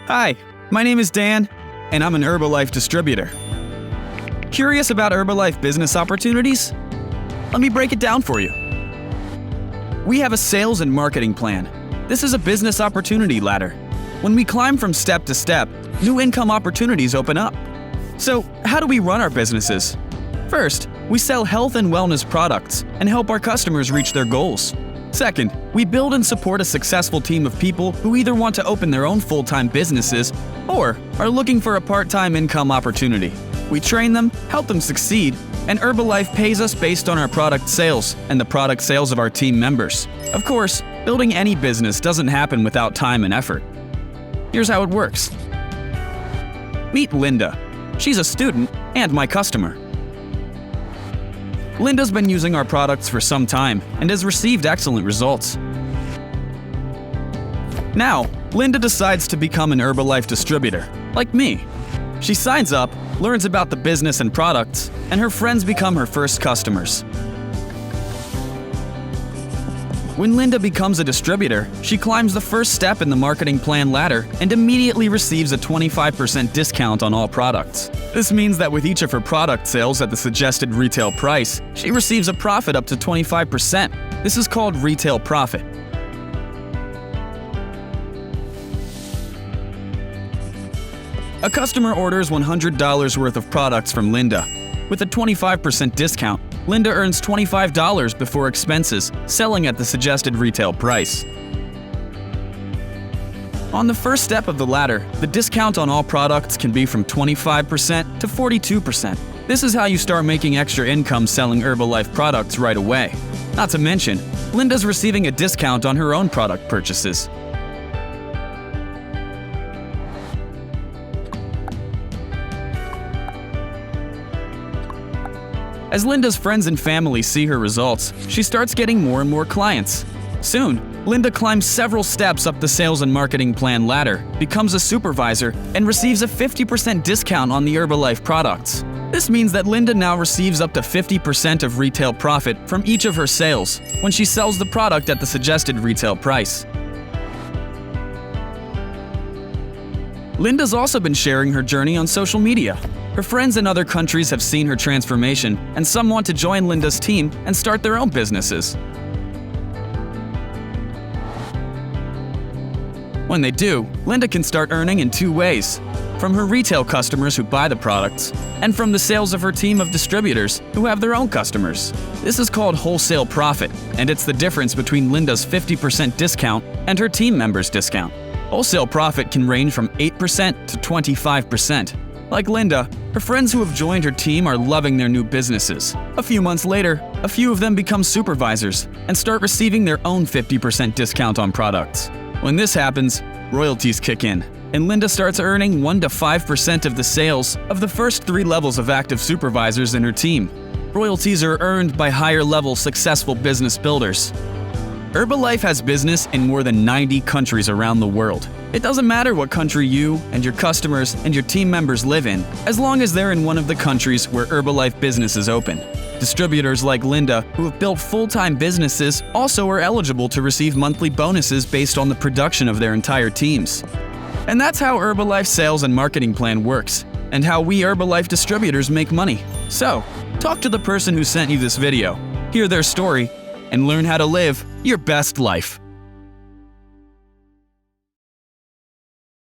Hi, my name is Dan, and I'm an Herbalife distributor. Curious about Herbalife business opportunities? Let me break it down for you. We have a sales and marketing plan. This is a business opportunity ladder. When we climb from step to step, new income opportunities open up. So, how do we run our businesses? First, we sell health and wellness products and help our customers reach their goals. Second, we build and support a successful team of people who either want to open their own full-time businesses or are looking for a part-time income opportunity. We train them, help them succeed, and Herbalife pays us based on our product sales and the product sales of our team members. Of course, building any business doesn't happen without time and effort. Here's how it works. Meet Linda. She's a student and my customer. Linda's been using our products for some time and has received excellent results. Now, Linda decides to become an Herbalife distributor, like me. She signs up, learns about the business and products, and her friends become her first customers. When Linda becomes a distributor, she climbs the first step in the marketing plan ladder and immediately receives a 25% discount on all products. This means that with each of her product sales at the suggested retail price, she receives a profit up to 25%. This is called retail profit. A customer orders $100 worth of products from Linda. With a 25% discount, Linda earns $25 before expenses, selling at the suggested retail price. On the first step of the ladder, the discount on all products can be from 25% to 42%. This is how you start making extra income selling Herbalife products right away. Not to mention, Linda's receiving a discount on her own product purchases. As Linda's friends and family see her results, she starts getting more and more clients. Soon, Linda climbs several steps up the sales and marketing plan ladder, becomes a supervisor, and receives a 50% discount on the Herbalife products. This means that Linda now receives up to 50% of retail profit from each of her sales when she sells the product at the suggested retail price. Linda's also been sharing her journey on social media. Her friends in other countries have seen her transformation, and some want to join Linda's team and start their own businesses. When they do, Linda can start earning in two ways: from her retail customers who buy the products, and from the sales of her team of distributors who have their own customers. This is called wholesale profit, and it's the difference between Linda's 50% discount and her team members' discount. Wholesale profit can range from 8% to 25%. Like Linda, her friends who have joined her team are loving their new businesses. A few months later, a few of them become supervisors and start receiving their own 50% discount on products. When this happens, royalties kick in, and Linda starts earning 1 to 5% of the sales of the first 3 levels of active supervisors in her team. Royalties are earned by higher-level successful business builders. Herbalife has business in more than 90 countries around the world. It doesn't matter what country you and your customers and your team members live in, as long as they're in one of the countries where Herbalife business is open. Distributors like Linda, who have built full-time businesses, also are eligible to receive monthly bonuses based on the production of their entire teams. And that's how Herbalife's sales and marketing plan works, and how we Herbalife distributors make money. So, talk to the person who sent you this video, hear their story, and learn how to live your best life.